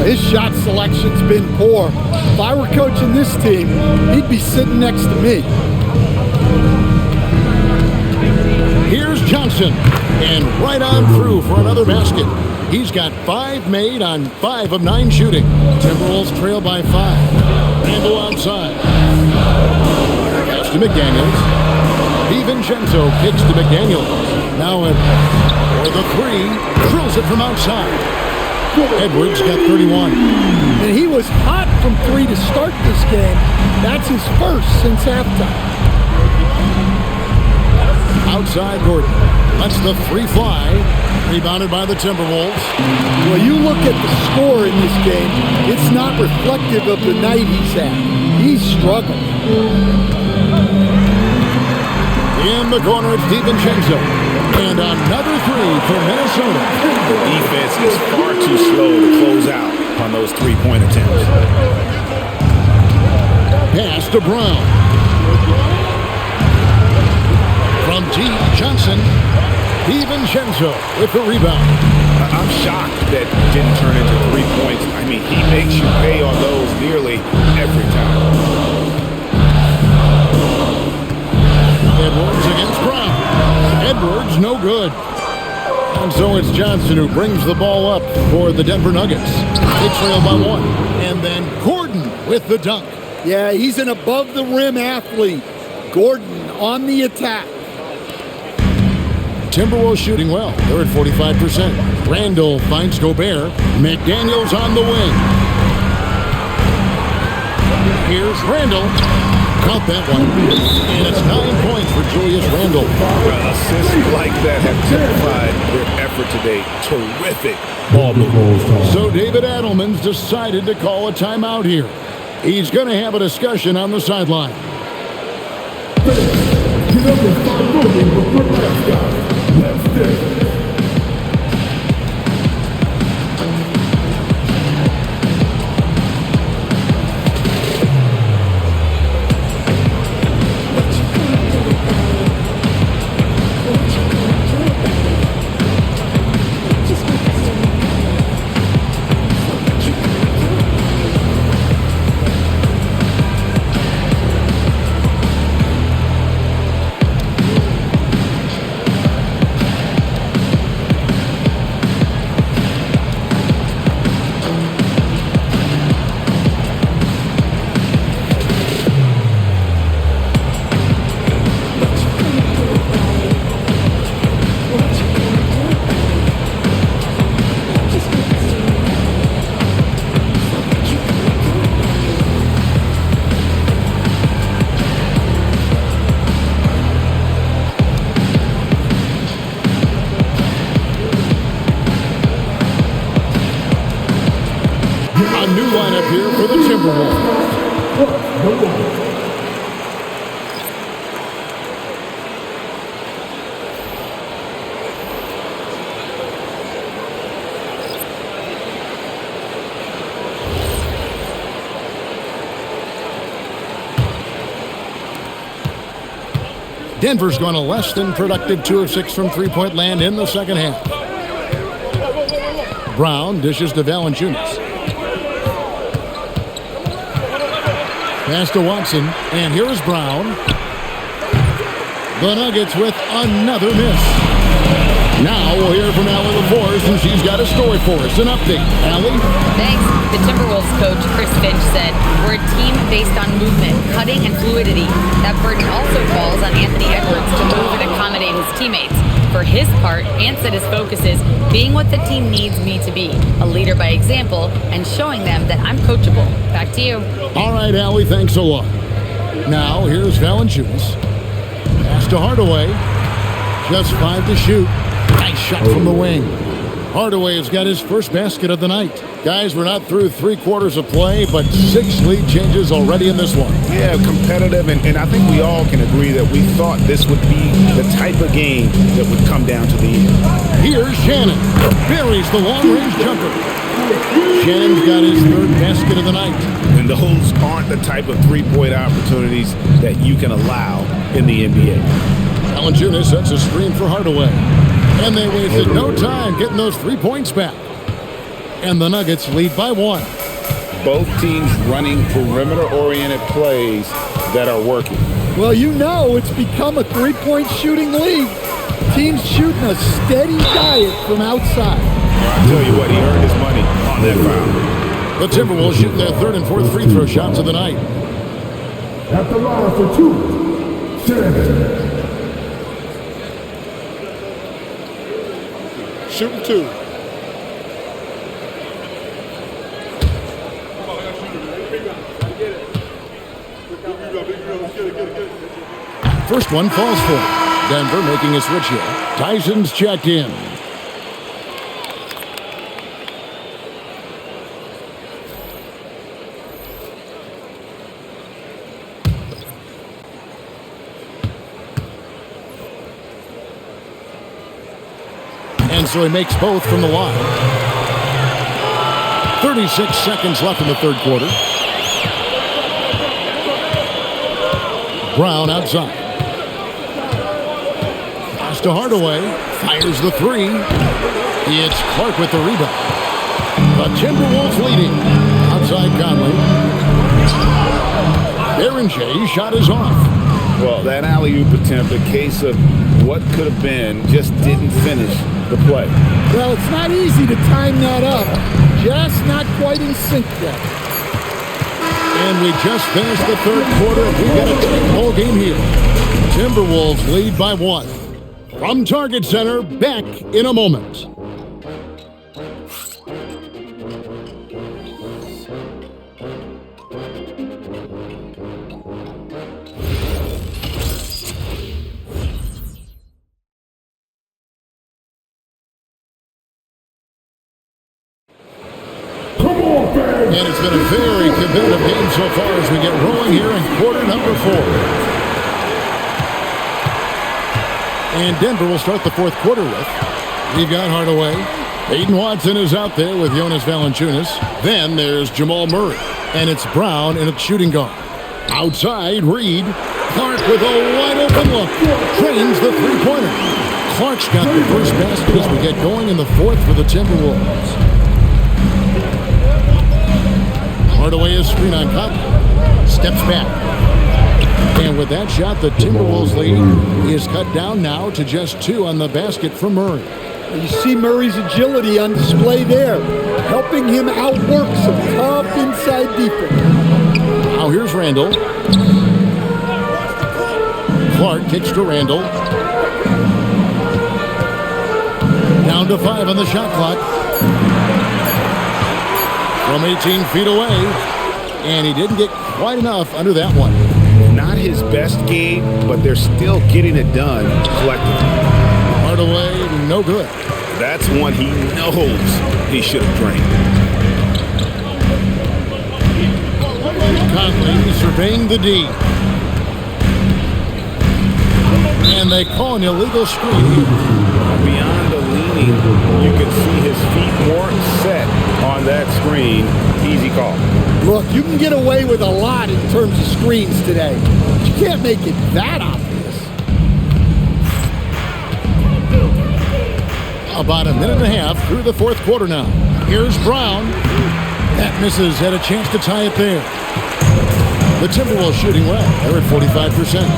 His shot selection's been poor. If I were coaching this team, he'd be sitting next to me. Here's Johnson. And right on through for another basket. He's got 5 made on 5 of 9 shooting. Timberwolves trail by 5. Randall outside. Pass to McDaniels. DiVincenzo kicks to McDaniels. Now for the three, drills it from outside. Edwards got 31. And he was hot from three to start this game. That's his first since halftime. Outside Gordon. Lets the three fly. Rebounded by the Timberwolves. Well, you look at the score in this game, it's not reflective of the night he's had. He's struggling. In the corner, it's DiVincenzo. And another three for Minnesota. The defense is far too slow to close out on those three-point attempts. Pass to Brown. From deep, Johnson. DiVincenzo with the rebound. I'm shocked that didn't turn into 3 points. I mean, he makes you pay on those nearly every time. Edwards against Brown. Edwards, no good. And so it's Johnson who brings the ball up for the Denver Nuggets. They trail by one. And then Gordon with the dunk. Yeah, he's an above-the-rim athlete. Gordon on the attack. Timberwolves shooting well. They're at 45%. Randall finds Gobert. McDaniels on the wing. Here's Randall. Count that one. And it's 9 points for Julius Randall. Assists like that have typified their effort today. Terrific ball movement. So David Adelman's decided to call a timeout here. He's going to have a discussion on the sideline. Get up and start moving before the last guy. Let's do it. A new lineup here for the Timberwolves. Denver's gone a less than productive 2 of 6 from three-point land in the second half. Brown dishes to Valanciunas. Pass to Watson, and here is Brown. The Nuggets with another miss. Now we'll hear from Allie LaForce, and she's got a story for us. An update. Allie? Thanks. The Timberwolves coach, Chris Finch, said, "We're a team based on movement, cutting, and fluidity. That burden also falls on Anthony Edwards to move and accommodate his teammates. For his part, Ant said his focus is being what the team needs me to be, a leader by example, and showing them that I'm coachable." Back to you. All right, Allie, thanks a lot. Now, here's Valanciunas. Pass to Hardaway. Just 5 to shoot. Nice shot from the wing. Hardaway has got his first basket of the night. Guys, we're not through 3 quarters of play, but 6 lead changes already in this one. Yeah, competitive, and I think we all can agree that we thought this would be the type of game that would come down to the end. Here's Shannon. Buries the long-range jumper. Shannon's got his 3rd basket of the night. And those aren't the type of three-point opportunities that you can allow in the NBA. Valanciunas sets a screen for Hardaway. And they wasted no time getting those 3 points back. And the Nuggets lead by 1. Both teams running perimeter-oriented plays that are working. Well, you know it's become a three-point shooting league. Teams shooting a steady diet from outside. I tell you what, he earned his money on that foul. The Timberwolves shooting their 3rd and 4th free throw shots of the night. At the line for 2, Shannon. shooting 2. First one falls for Denver making a switch here. Tyson's checked in. And so he makes both from the line. 36 seconds left in the third quarter. Brown outside. Pass to Hardaway. Fires the 3. It's Clark with the rebound. The Timberwolves leading. Outside Conley. Aaron Jay's shot is off. Well, that alley-oop attempt, a case of what could have been, just didn't finish the play. Well, it's not easy to time that up. Just not quite in sync yet. And we just finished the third quarter, and we've got a tight ball game here. Timberwolves lead by 1. From Target Center, back in a moment. And it's been a very competitive game so far as we get rolling here in quarter number 4. And Denver will start the fourth quarter with. We've got Hardaway. Aiden Watson is out there with Jonas Valanciunas. Then there's Jamal Murray. And it's Brown and it's shooting guard. Outside, Reed. Clark with a wide open look. Trains the three-pointer. Clark's got the first basket as we get going in the fourth for the Timberwolves. Hardaway is screen on Conley. Steps back. And with that shot, the Timberwolves lead is cut down now to just 2 on the basket from Murray. You see Murray's agility on display there, helping him outwork some tough inside defense. Now here's Randall. Clark kicks to Randall. Down to 5 on the shot clock. From 18 feet away, and he didn't get quite enough under that one. Not his best game, but they're still getting it done collectively. Hardaway, no good. That's one he knows he should have drained. Conley surveying the D. And they call an illegal screen. Beyond the leaning, you can see his feet weren't set on that screen. Easy call. Look, you can get away with a lot in terms of screens today. But you can't make it that obvious. About a minute and a half through the fourth quarter now. Here's Brown. That misses. Had a chance to tie it there. The Timberwolves shooting well. They're at 45%.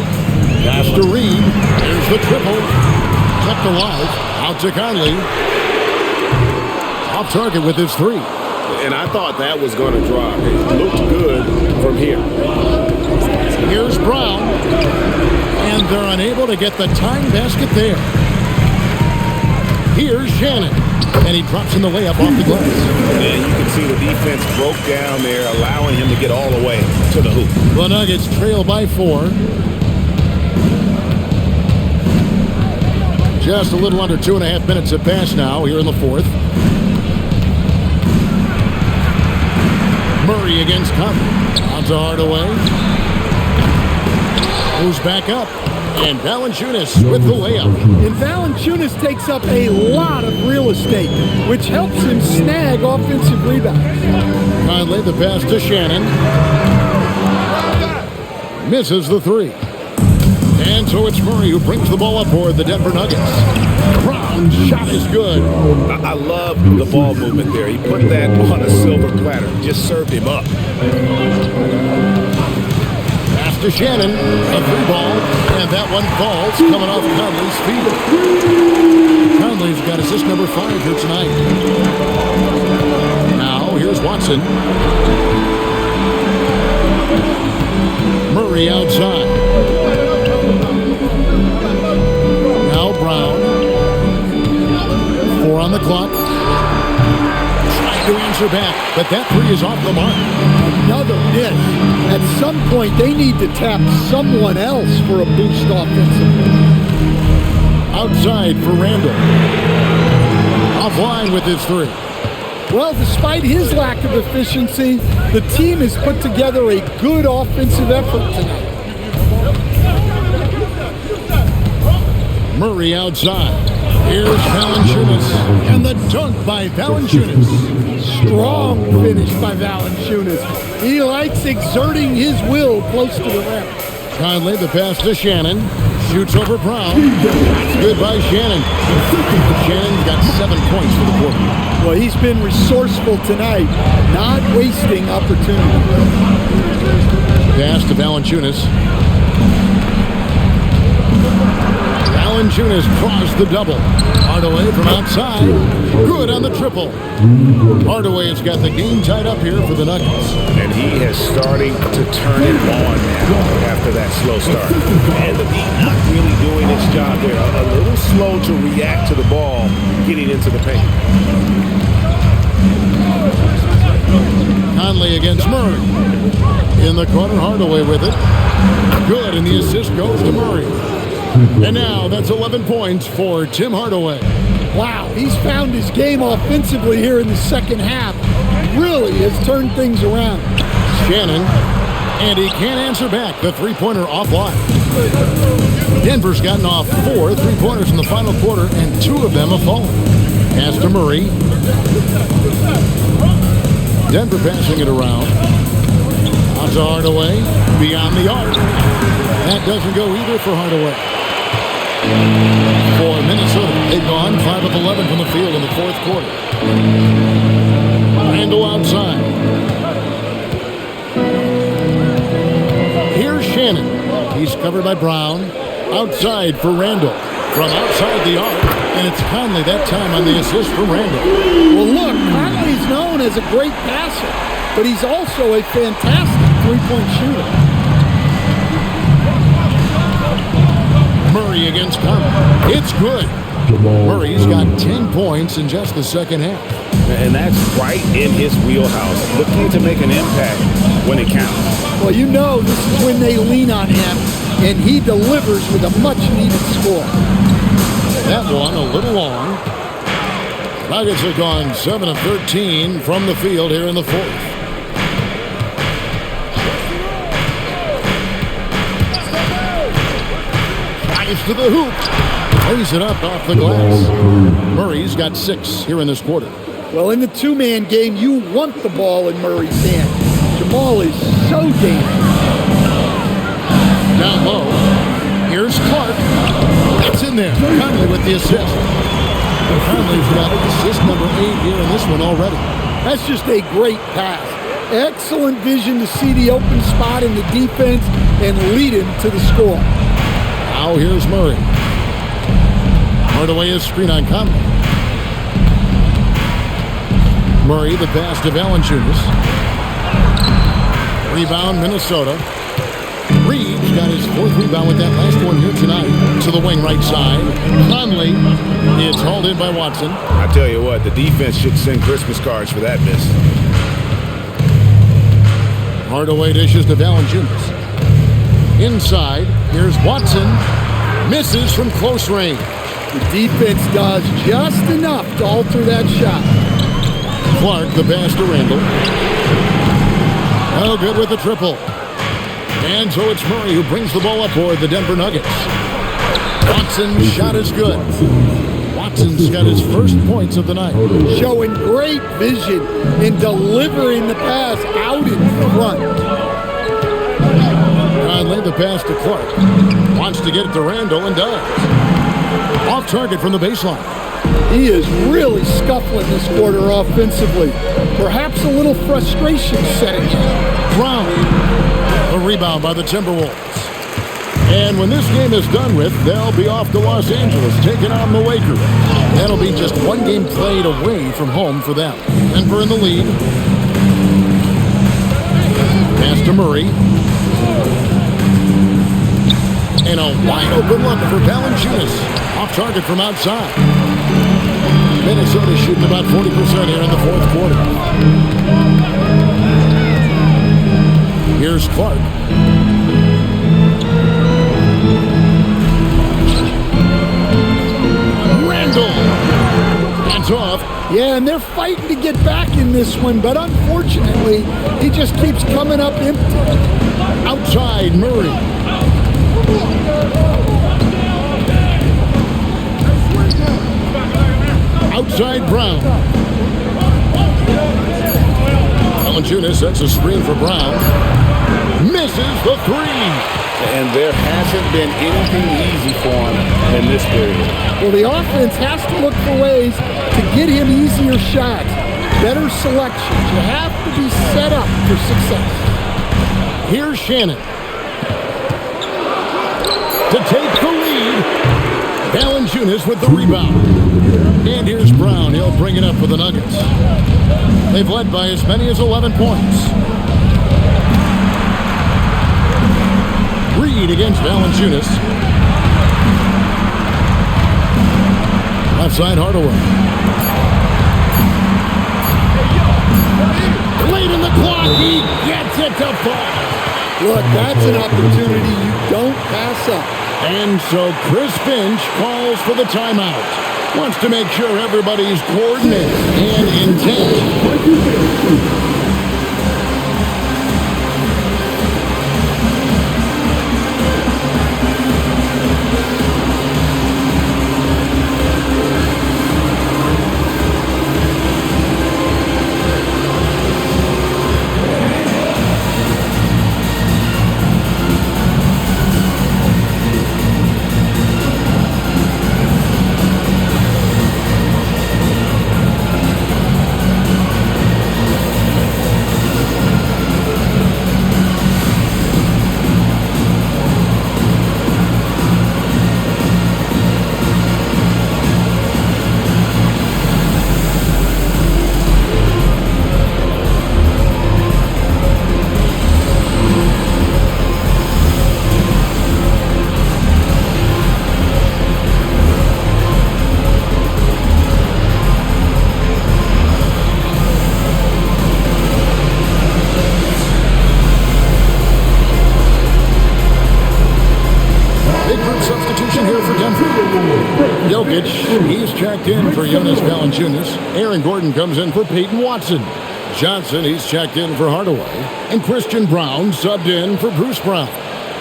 Pass to Reed. There's the triple. Kept alive. Out to Conley. Off target with his 3. And I thought that was going to drop. It looked good from here. Here's Brown. And they're unable to get the tying basket there. Here's Shannon. And he drops in the layup off the glass. And you can see the defense broke down there, allowing him to get all the way to the hoop. The Nuggets trail by 4. Just a little under 2.5 minutes have passed now here in the fourth. Murray against Conley. On to Hardaway. Moves back up. And Valanciunas with the layup. And Valanciunas takes up a lot of real estate, which helps him snag offensive rebounds. Conley, the pass to Shannon. Misses the 3. And so it's Murray who brings the ball up for the Denver Nuggets. Brown's shot is good. I love the ball movement there. He put that on a silver platter. Just served him up. Pass to Shannon. A 3 ball. And that one falls coming off Conley's feet. Conley's got assist number 5 here tonight. Now here's Watson. Murray outside. Now Brown. 4 on answer back, but that three is off the mark. Another miss. At some point, they need to tap someone else for a boost offensively. Outside for Randall. Offline with his three. Well, despite his lack of efficiency, the team has put together a good offensive effort tonight. Murray outside. Here's Valanciunas. And the dunk by Valanciunas. Strong finish by Valanciunas. He likes exerting his will close to the rim. Conley, the pass to Shannon. Shoots over Brown. It's good by Shannon. Shannon's got 7 points for the quarter. Well, he's been resourceful tonight, not wasting opportunity. Pass to Valanciunas. Valanciunas crossed the double. Hardaway from outside. Good on the triple. Hardaway has got the game tied up here for the Nuggets. And he is starting to turn it on now after that slow start. And the Heat not really doing its job there. A little slow to react to the ball getting into the paint. Conley against Murray. In the corner, Hardaway with it. Good, and the assist goes to Murray. And now that's 11 points for Tim Hardaway. Wow, he's found his game offensively here in the second half. Really has turned things around. Shannon, and he can't answer back. The three-pointer offline. Denver's gotten off 4 three-pointers in the final quarter, and 2 of them have fallen. Pass to Murray. Denver passing it around. Out to Hardaway. Beyond the arc. That doesn't go either for Hardaway. For Minnesota, they've gone 5 of 11 from the field in the fourth quarter. Randall outside. Here's Shannon. He's covered by Brown. Outside for Randall. From outside the arc. And it's Conley that time on the assist for Randall. Well, look, Conley's known as a great passer, but he's also a fantastic three-point shooter. Murray against Conley. It's good. Murray's got 10 points in just the second half. And that's right in his wheelhouse. Looking to make an impact when it counts. Well, you know this is when they lean on him, and he delivers with a much-needed score. That one a little long. Nuggets have gone 7 of 13 from the field here in the fourth. To the hoop. Lays it up off the glass. Murray's got 6 here in this quarter. Well, in the two-man game, you want the ball in Murray's hand. Jamal is so dangerous. Down low. Here's Clark. It's in there. Conley with the assist. Conley's got assist number 8 here in this one already. That's just a great pass. Excellent vision to see the open spot in the defense and lead him to the score. Now here's Murray. Hardaway is screen on Conley. Murray, the pass to Valanciunas. Rebound, Minnesota. Reeves got his 4th rebound with that last one here tonight. To the wing right side. Conley is hauled in by Watson. I tell you what, the defense should send Christmas cards for that miss. Hardaway dishes to Valanciunas. Inside, here's Watson. Misses from close range. The defense does just enough to alter that shot. Clark, the pass to Randall. Oh, good with the triple. And so it's Murray who brings the ball up for the Denver Nuggets. Watson's shot is good. Watson's got his first points of the night. Showing great vision in delivering the pass out in front. Conley, the pass to Clark. Wants to get it to Randall and does. Off target from the baseline. He is really scuffling this quarter offensively. Perhaps a little frustration setting in. Brown. A rebound by the Timberwolves. And when this game is done with, they'll be off to Los Angeles taking on the Lakers. That'll be just one game played away from home for them. Denver in the lead. Pass to Murray. And a wide open look for Valanciunas. Off target from outside. Minnesota shooting about 40% here in the fourth quarter. Here's Clark. Randall. Hands off. Yeah, and they're fighting to get back in this one, but unfortunately, he just keeps coming up empty. Outside, Murray. Outside, Brown. Valanciunas sets a screen for Brown. Misses the three. And there hasn't been anything easy for him in this period. Well, the offense has to look for ways to get him easier shots, better selections. You have to be set up for success. Here's Shannon. To take the lead. Valanciunas with the rebound. And here's Brown. He'll bring it up for the Nuggets. They've led by as many as 11 points. Reed against Valanciunas. Left side, Hardaway. Late in the clock, he gets it to fall. Look, that's an opportunity you don't pass up. And so Chris Finch calls for the timeout. Wants to make sure everybody's coordinated and intent. Jokic, he's checked in for Jonas Valanciunas. Aaron Gordon comes in for Peyton Watson. Johnson, he's checked in for Hardaway. And Christian Brown subbed in for Bruce Brown.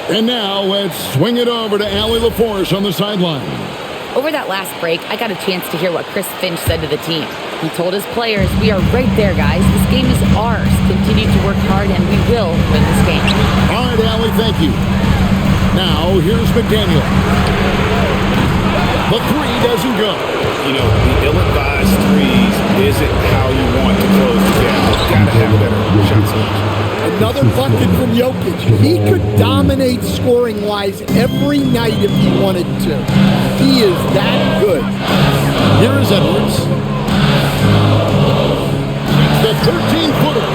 And now let's swing it over to Allie LaForce on the sideline. Over that last break, I got a chance to hear what Chris Finch said to the team. He told his players, "We are right there, guys. This game is ours. Continue to work hard, and we will win this game." All right, Allie, thank you. Now, here's McDaniel. The three doesn't go. You know, the ill-advised threes isn't how you want to close the game. You've got to have better shot selection. Another bucket from Jokic. He could dominate scoring-wise every night if he wanted to. He is that good. Here is Edwards. The 13-footer.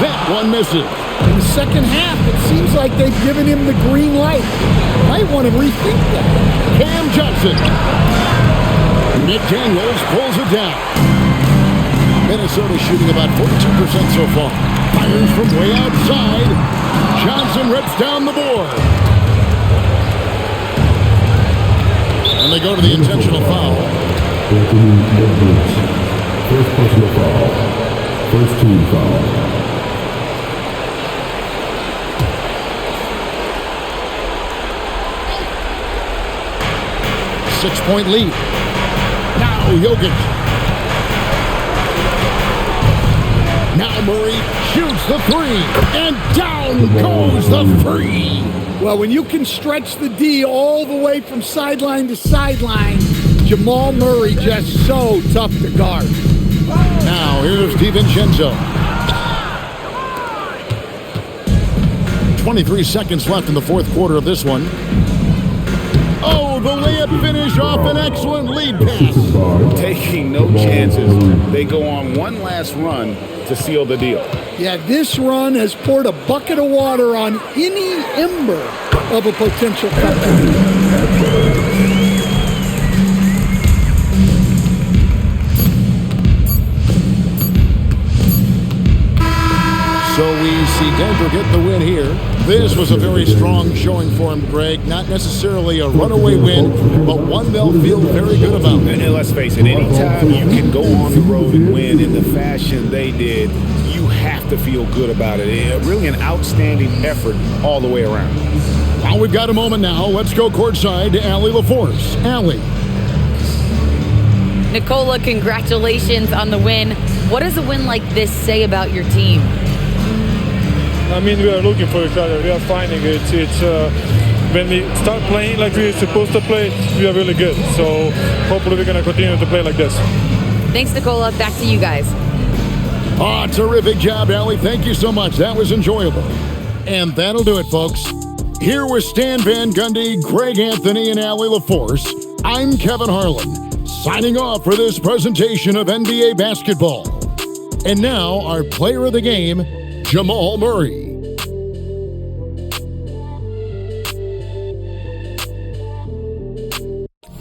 That one misses. In the second half, it seems like they've given him the green light. Might want to rethink that. Cam Johnson. McDaniels pulls it down. Minnesota shooting about 42% so far. Fires from way outside. Johnson rips down the board. And they go to the intentional foul. First personal foul. First team foul. Six-point lead. Now Jokic. Now Murray shoots the three. And down goes the three. Well, when you can stretch the D all the way from sideline to sideline, Jamal Murray just so tough to guard. Now here's DiVincenzo. 23 seconds left in the fourth quarter of this one. Oh, the layup finish off an excellent lead pass. Taking no chances. They go on one last run to seal the deal. Yeah, this run has poured a bucket of water on any ember of a potential comeback. see Denver get the win here. This was a very strong showing for him, Greg. Not necessarily a runaway win, but one they'll feel very good about. And let's face it, anytime you can go on the road and win in the fashion they did, you have to feel good about it. Really an outstanding effort all the way around. Well, we've got a moment now. Let's go courtside to Allie LaForce. Allie. Nikola, congratulations on the win. What does a win like this say about your team? I mean, we are looking for each other. We are finding it. When we start playing like we're supposed to play, we are really good. So hopefully we're going to continue to play like this. Thanks, Nikola. Back to you guys. Oh, terrific job, Allie. Thank you so much. That was enjoyable. And that'll do it, folks. Here with Stan Van Gundy, Greg Anthony, and Allie LaForce, I'm Kevin Harlan, signing off for this presentation of NBA basketball. And now, our player of the game, Jamal Murray.